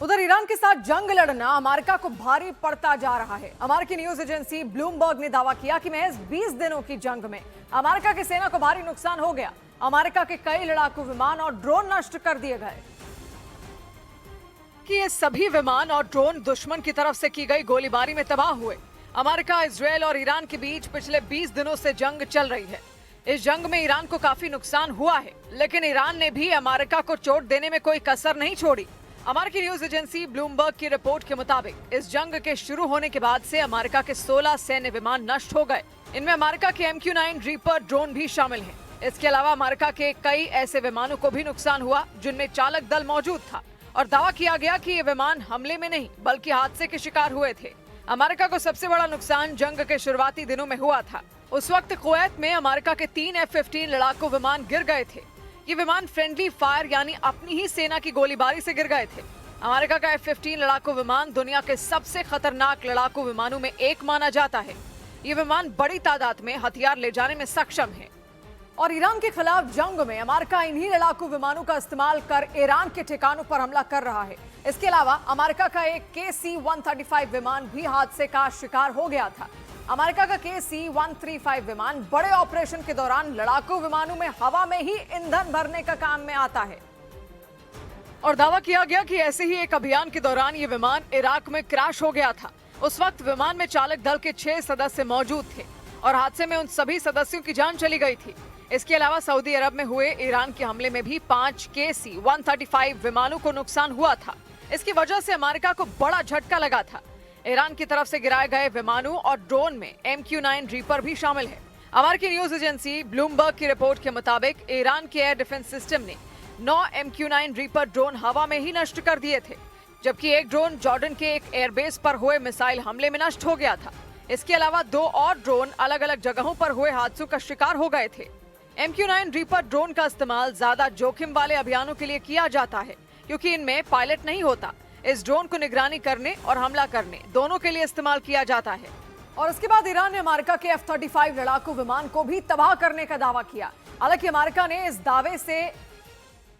उधर ईरान के साथ जंग लड़ना अमेरिका को भारी पड़ता जा रहा है। अमेरिकी न्यूज एजेंसी ब्लूमबर्ग ने दावा किया कि महज 20 दिनों की जंग में अमेरिका की सेना को भारी नुकसान हो गया। अमेरिका के कई लड़ाकू विमान और ड्रोन नष्ट कर दिए गए कि ये सभी विमान और ड्रोन दुश्मन की तरफ से की गई गोलीबारी में तबाह हुए। अमेरिका, इजरायल और ईरान के बीच पिछले 20 दिनों से जंग चल रही है। इस जंग में ईरान को काफी नुकसान हुआ है, लेकिन ईरान ने भी अमेरिका को चोट देने में कोई कसर नहीं छोड़ी। अमेरिकी न्यूज एजेंसी ब्लूमबर्ग की रिपोर्ट के मुताबिक इस जंग के शुरू होने के बाद से अमेरिका के 16 सैन्य विमान नष्ट हो गए। इनमें अमेरिका के MQ-9 रीपर ड्रोन भी शामिल हैं। इसके अलावा अमेरिका के कई ऐसे विमानों को भी नुकसान हुआ जिनमें चालक दल मौजूद था और दावा किया गया कि ये विमान हमले में नहीं बल्कि हादसे के शिकार हुए थे। अमेरिका को सबसे बड़ा नुकसान जंग के शुरुआती दिनों में हुआ था। उस वक्त कुवैत में अमेरिका के 3 F-15 लड़ाकू विमान गिर गए थे। ये विमान फ्रेंडली फायर यानी अपनी ही सेना की गोलीबारी से गिर गए थे। अमेरिका का F-15 लड़ाकू विमान दुनिया के सबसे खतरनाक लड़ाकू विमानों में एक माना जाता है। ये विमान बड़ी तादाद में हथियार ले जाने में सक्षम है और ईरान के खिलाफ जंग में अमेरिका इन्हीं लड़ाकू विमानों का इस्तेमाल कर ईरान के ठिकानों पर हमला कर रहा है। इसके अलावा अमेरिका का एक KC-135 विमान भी हादसे का शिकार हो गया था। अमेरिका का KC-135 विमान बड़े ऑपरेशन के दौरान लड़ाकू विमानों में हवा में ही ईंधन भरने का काम में आता है और दावा किया गया कि ऐसे ही एक अभियान के दौरान ये विमान इराक में क्रैश हो गया था। उस वक्त विमान में चालक दल के 6 सदस्य मौजूद थे और हादसे में उन सभी सदस्यों की जान चली गई थी। इसके अलावा सऊदी अरब में हुए ईरान के हमले में भी 5 KC-135 विमानों को नुकसान हुआ था। इसकी वजह से अमेरिका को बड़ा झटका लगा था। ईरान की तरफ से गिराए गए विमानों और ड्रोन में MQ-9 रीपर भी शामिल है। अमेरिकी न्यूज एजेंसी ब्लूमबर्ग की रिपोर्ट के मुताबिक ईरान के एयर डिफेंस सिस्टम ने 9 MQ-9 रीपर ड्रोन हवा में ही नष्ट कर दिए थे, जबकि एक ड्रोन जॉर्डन के एक एयरबेस पर हुए मिसाइल हमले में नष्ट हो गया था। इसके अलावा 2 और ड्रोन अलग अलग जगहों पर हुए हादसों का शिकार हो गए थे। MQ-9 रीपर ड्रोन का इस्तेमाल ज्यादा जोखिम वाले अभियानों के लिए किया जाता है क्योंकि इनमें पायलट नहीं होता। इस ड्रोन को निगरानी करने और हमला करने दोनों के लिए इस्तेमाल किया जाता है। और इसके बाद ईरान ने अमेरिका के F-35 लड़ाकू विमान को भी तबाह करने का दावा किया। हालांकि अमेरिका ने इस दावे से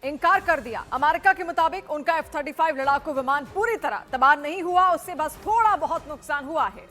इनकार कर दिया। अमेरिका के मुताबिक उनका F-35 लड़ाकू विमान पूरी तरह तबाह नहीं हुआ, उससे बस थोड़ा बहुत नुकसान हुआ है।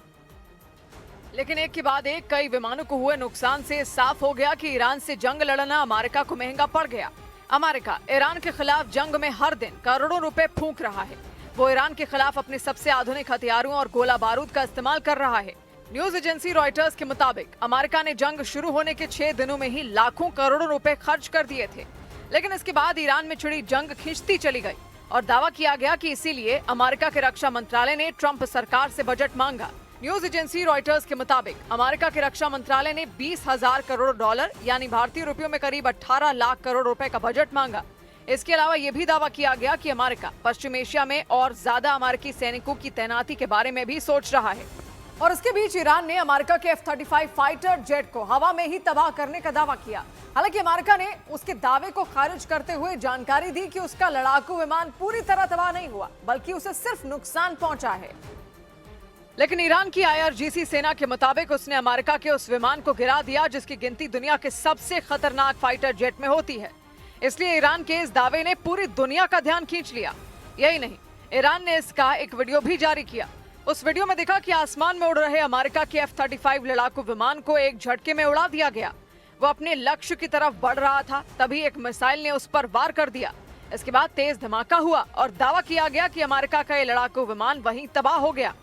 लेकिन एक के बाद एक कई विमानों को हुए नुकसान से साफ हो गया कि ईरान से जंग लड़ना अमेरिका को महंगा पड़ गया। अमेरिका ईरान के खिलाफ जंग में हर दिन करोड़ों रुपए फूंक रहा है। वो ईरान के खिलाफ अपने सबसे आधुनिक हथियारों और गोला बारूद का इस्तेमाल कर रहा है। न्यूज एजेंसी रॉयटर्स के मुताबिक अमेरिका ने जंग शुरू होने के 6 दिनों में ही लाखों करोड़ों रुपए खर्च कर दिए थे, लेकिन इसके बाद ईरान में छिड़ी जंग खिंचती चली गई और दावा किया गया कि इसीलिए अमेरिका के रक्षा मंत्रालय ने ट्रंप सरकार से बजट मांगा। न्यूज एजेंसी रॉयटर्स के मुताबिक अमेरिका के रक्षा मंत्रालय ने 20,000 करोड़ डॉलर यानी भारतीय रुपयों में करीब 18 लाख करोड़ रुपए का बजट मांगा। इसके अलावा यह भी दावा किया गया कि अमेरिका पश्चिम एशिया में और ज्यादा अमेरिकी सैनिकों की तैनाती के बारे में भी सोच रहा है। और इसके बीच ईरान ने अमेरिका के F-35 फाइटर जेट को हवा में ही तबाह करने का दावा किया। हालांकि अमेरिका ने उसके दावे को खारिज करते हुए जानकारी दी कि उसका लड़ाकू विमान पूरी तरह तबाह नहीं हुआ बल्कि उसे सिर्फ नुकसान पहुंचा है। लेकिन ईरान की IRGC सेना के मुताबिक उसने अमेरिका के उस विमान को गिरा दिया जिसकी गिनती दुनिया के सबसे खतरनाक फाइटर जेट में होती है। इसलिए ईरान के इस दावे ने पूरी दुनिया का ध्यान खींच लिया। यही नहीं, ईरान ने इसका एक वीडियो भी जारी किया। उस वीडियो में दिखा कि आसमान में उड़ रहे अमेरिका के F-35 लड़ाकू विमान को एक झटके में उड़ा दिया गया। वो अपने लक्ष्य की तरफ बढ़ रहा था, तभी एक मिसाइल ने उस पर वार कर दिया। इसके बाद तेज धमाका हुआ और दावा किया गया कि अमेरिका का ये लड़ाकू विमान वहीं तबाह हो गया।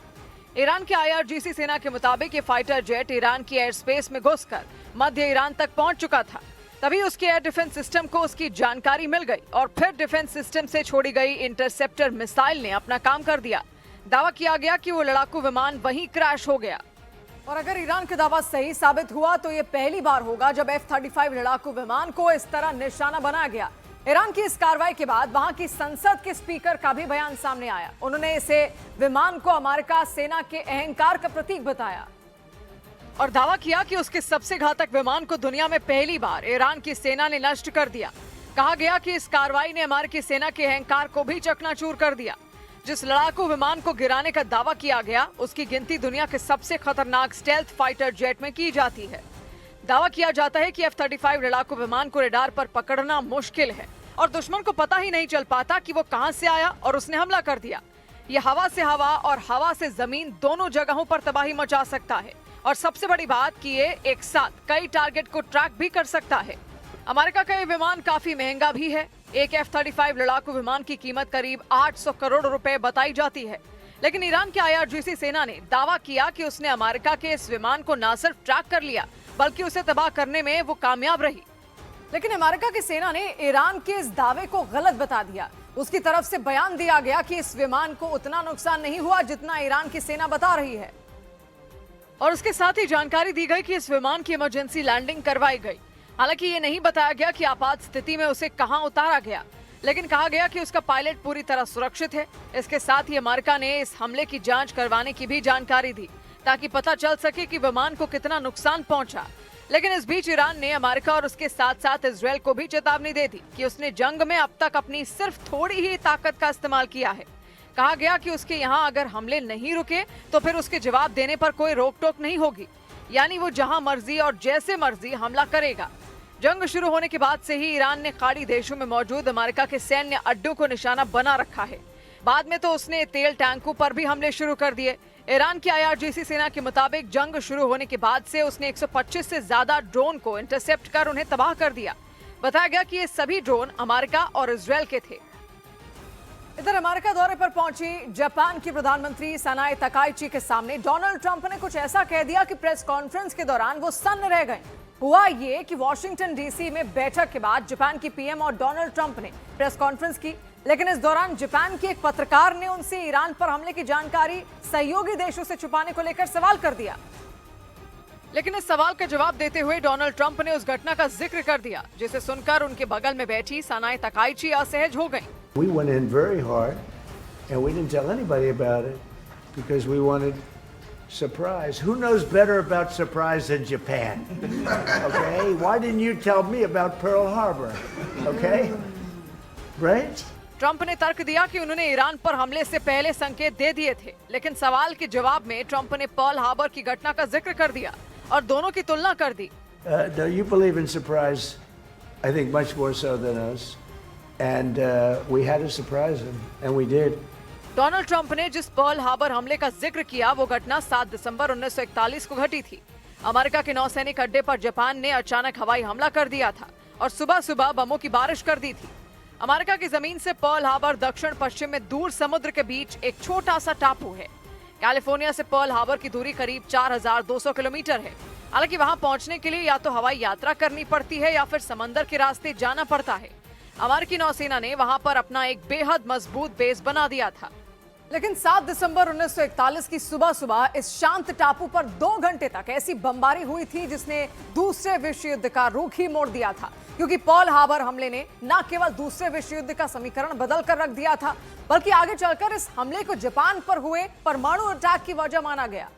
ईरान के IRGC सेना के मुताबिक ये फाइटर जेट ईरान की एयर स्पेस में घुसकर मध्य ईरान तक पहुंच चुका था। तभी उसके एयर डिफेंस सिस्टम को उसकी जानकारी मिल गई और फिर डिफेंस सिस्टम से छोड़ी गई इंटरसेप्टर मिसाइल ने अपना काम कर दिया। दावा किया गया कि वो लड़ाकू विमान वहीं क्रैश हो गया। और अगर ईरान का दावा सही साबित हुआ तो ये पहली बार होगा जब F-35 लड़ाकू विमान को इस तरह निशाना बनाया गया। ईरान की इस कार्रवाई के बाद वहां की संसद के स्पीकर का भी बयान सामने आया। उन्होंने इसे विमान को अमेरिका सेना के अहंकार का प्रतीक बताया और दावा किया कि उसके सबसे घातक विमान को दुनिया में पहली बार ईरान की सेना ने नष्ट कर दिया। कहा गया कि इस कार्रवाई ने अमेरिकी सेना के अहंकार को भी चकनाचूर कर दिया। जिस लड़ाकू विमान को गिराने का दावा किया गया उसकी गिनती दुनिया के सबसे खतरनाक स्टेल्थ फाइटर जेट में की जाती है। दावा किया जाता है कि F-35 लड़ाकू विमान को रडार पर पकड़ना मुश्किल है। और दुश्मन को पता ही नहीं चल पाता कि वो कहां से आया और उसने हमला कर दिया। ये हवा से हवा और हवा से जमीन दोनों जगहों पर तबाही मचा सकता है और सबसे बड़ी बात कि ये एक साथ कई टारगेट को ट्रैक भी कर सकता है। अमेरिका का ये विमान काफी महंगा भी है। एक F-35 लड़ाकू विमान की कीमत करीब 800 करोड़ रुपए बताई जाती है। लेकिन ईरान के IRGC सेना ने दावा किया कि उसने अमेरिका के इस विमान को न सिर्फ ट्रैक कर लिया बल्कि उसे तबाह करने में वो कामयाब रही। लेकिन अमेरिका की सेना ने ईरान के इस दावे को गलत बता दिया। उसकी तरफ से बयान दिया गया कि इस विमान को उतना नुकसान नहीं हुआ जितना ईरान की सेना बता रही है और उसके साथ ही जानकारी दी गई कि इस विमान की इमरजेंसी लैंडिंग करवाई गई। हालांकि ये नहीं बताया गया कि आपात स्थिति में उसे कहां उतारा गया, लेकिन कहा गया कि उसका पायलट पूरी तरह सुरक्षित है। इसके साथ ही अमेरिका ने इस हमले की जांच करवाने की भी जानकारी दी ताकि पता चल सके कि विमान को कितना नुकसान पहुंचा। लेकिन इस बीच ईरान ने अमेरिका और उसके साथ साथ इजरायल को भी चेतावनी दे दी कि उसने जंग में अब तक अपनी सिर्फ थोड़ी ही ताकत का इस्तेमाल किया है। कहा गया कि उसके यहाँ अगर हमले नहीं रुके तो फिर उसके जवाब देने पर कोई रोक टोक नहीं होगी, यानी वो जहां मर्जी और जैसे मर्जी हमला करेगा। जंग शुरू होने के बाद से ही ईरान ने खाड़ी देशों में मौजूद अमेरिका के सैन्य अड्डों को निशाना बना रखा है। बाद में तो उसने तेल टैंकों पर भी हमले शुरू कर दिए। ईरान की IRGC सेना के मुताबिक जंग शुरू होने के बाद से उसने 125 से ज्यादा ड्रोन को इंटरसेप्ट कर उन्हें तबाह कर दिया। बताया गया कि ये सभी ड्रोन अमेरिका और इजरायल के थे। इधर अमेरिका दौरे पर पहुंची जापान की प्रधानमंत्री सनाए तकाइची के सामने डोनाल्ड ट्रंप ने कुछ ऐसा कह दिया कि प्रेस कॉन्फ्रेंस के दौरान वो सन्न रह गए। हुआ ये कि वॉशिंगटन DC में बैठक के बाद जापान की PM और डोनाल्ड ट्रंप ने प्रेस कॉन्फ्रेंस की, लेकिन इस दौरान जापान के एक पत्रकार ने उनसे ईरान पर हमले की जानकारी सहयोगी देशों से छुपाने को लेकर सवाल कर दिया। लेकिन इस सवाल का जवाब देते हुए डोनाल्ड ट्रंप ने उस घटना का जिक्र कर दिया जिसे सुनकर उनके बगल में बैठी सनाए तकाइची असहज हो गईं। We went in very hard and we didn't tell anybody about it because we wanted surprise. Who knows better about surprise than Japan? Okay? Why didn't you tell me about Pearl Harbor? Okay? Right? Trump ने तर्क दिया कि उन्होंने Iran पर हमले से पहले संकेत दे दिए थे, लेकिन सवाल के जवाब में ट्रंप ने पर्ल हार्बर की घटना का जिक्र कर दिया और दोनों की तुलना कर दी। No, you believe in surprise, I think much more so than us. And we had to surprise him, and we did. Donald Trump ने जिस पर्ल हार्बर हमले का जिक्र किया वो घटना 7 दिसंबर 1941 को घटी थी। अमेरिका के नौसैनिक अड्डे पर जापान ने अचानक हवाई हमला कर दिया था और सुबह सुबह बमों की बारिश कर दी थी। अमेरिका की जमीन से पर्ल हार्बर दक्षिण पश्चिम में दूर समुद्र के बीच एक छोटा सा टापू है। कैलिफोर्निया से पर्ल हार्बर की दूरी करीब 4200 किलोमीटर है। हालांकि वहां पहुंचने के लिए या तो हवाई यात्रा करनी पड़ती है या फिर समंदर के रास्ते जाना पड़ता है। अमेरिकी नौसेना ने वहां पर अपना एक बेहद मजबूत बेस बना दिया था। लेकिन 7 दिसंबर 1941 की सुबह सुबह इस शांत टापू पर 2 घंटे तक ऐसी बमबारी हुई थी जिसने दूसरे विश्व युद्ध का रुख ही मोड़ दिया था, क्योंकि पर्ल हार्बर हमले ने न केवल दूसरे विश्व युद्ध का समीकरण बदल कर रख दिया था, बल्कि आगे चलकर इस हमले को जापान पर हुए परमाणु अटैक की वजह माना गया।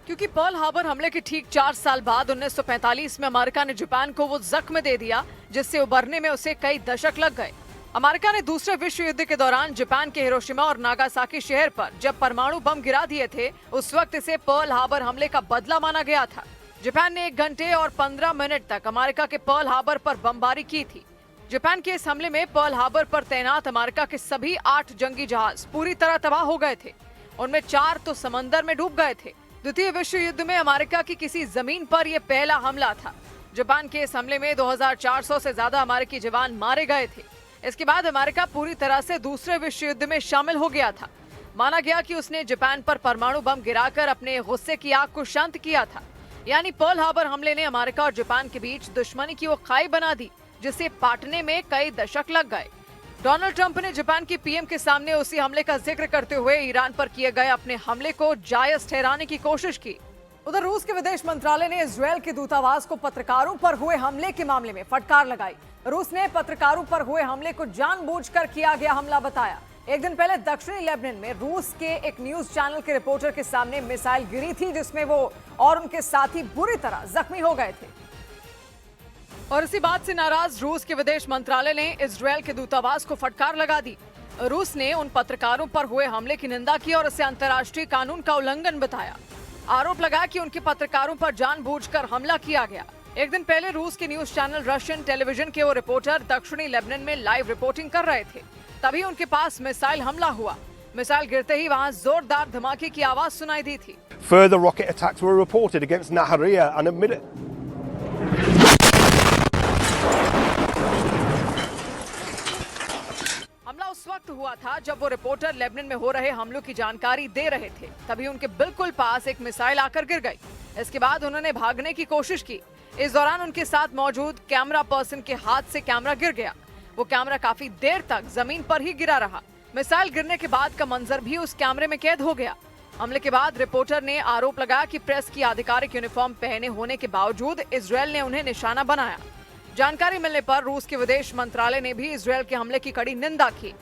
क्योंकि पर्ल हार्बर हमले के ठीक 4 साल बाद 1945 में अमेरिका ने जापान को वो जख्म दे दिया जिससे उबरने में उसे कई दशक लग गए। अमेरिका ने दूसरे विश्व युद्ध के दौरान जापान के हिरोशिमा और नागासाकी शहर पर जब परमाणु बम गिरा दिए थे, उस वक्त इसे पर्ल हार्बर हमले का बदला माना गया था। जापान ने 1 घंटे और 15 मिनट तक अमेरिका के पर्ल हार्बर पर बमबारी की थी। जापान के इस हमले में पर्ल हार्बर पर तैनात अमेरिका के सभी 8 जंगी जहाज पूरी तरह तबाह हो गए थे। उनमें 4 तो समंदर में डूब गए थे। द्वितीय विश्व युद्ध में अमेरिका की किसी जमीन पर यह पहला हमला था। जापान के इस हमले में 2400 से ज्यादा अमेरिकी जवान मारे गए थे। इसके बाद अमेरिका पूरी तरह से दूसरे विश्व युद्ध में शामिल हो गया था। माना गया कि उसने जापान पर परमाणु बम गिराकर अपने गुस्से की आग को शांत किया था। यानी पर्ल हार्बर हमले ने अमेरिका और जापान के बीच दुश्मनी की वो खाई बना दी जिसे पाटने में कई दशक लग गए। डोनाल्ड ट्रंप ने जापान की PM के सामने उसी हमले का जिक्र करते हुए ईरान पर किए गए अपने हमले को जायज ठहराने की कोशिश की। उधर रूस के विदेश मंत्रालय ने इजरायल के दूतावास को पत्रकारों पर हुए हमले के मामले में फटकार लगाई। रूस ने पत्रकारों पर हुए हमले को जानबूझकर किया गया हमला बताया। एक दिन पहले दक्षिणी लेबनान में रूस के एक न्यूज चैनल के रिपोर्टर के सामने मिसाइल गिरी थी जिसमें वो और उनके साथी बुरी तरह जख्मी हो गए थे। और इसी बात से नाराज रूस के विदेश मंत्रालय ने इजरायल के दूतावास को फटकार लगा दी। रूस ने उन पत्रकारों पर हुए हमले की निंदा की और इसे अंतर्राष्ट्रीय कानून का उल्लंघन बताया। आरोप लगाया कि उनके पत्रकारों पर जानबूझकर हमला किया गया। एक दिन पहले रूस के न्यूज चैनल रशियन टेलीविजन के वो रिपोर्टर दक्षिणी लेबनान में लाइव रिपोर्टिंग कर रहे थे। तभी उनके पास मिसाइल हमला हुआ। मिसाइल गिरते ही वहां जोरदार धमाके की आवाज सुनाई दी थी। Further rocket attacks were reported against Nahariya and admitted. हमला उस वक्त हुआ था जब वो रिपोर्टर लेबनान में हो रहे हमलों की जानकारी दे रहे थे। तभी उनके बिल्कुल पास एक मिसाइल आकर गिर गई। इसके बाद उन्होंने भागने की कोशिश की। इस दौरान उनके साथ मौजूद कैमरा पर्सन के हाथ से कैमरा गिर गया। वो कैमरा काफी देर तक जमीन पर ही गिरा रहा। मिसाइल गिरने के बाद का मंजर भी उस कैमरे में कैद हो गया। हमले के बाद रिपोर्टर ने आरोप लगाया कि प्रेस की आधिकारिक यूनिफॉर्म पहने होने के बावजूद इजरायल ने उन्हें निशाना बनाया। जानकारी मिलने पर रूस के विदेश मंत्रालय ने भी इजरायल के हमले की कड़ी निंदा की।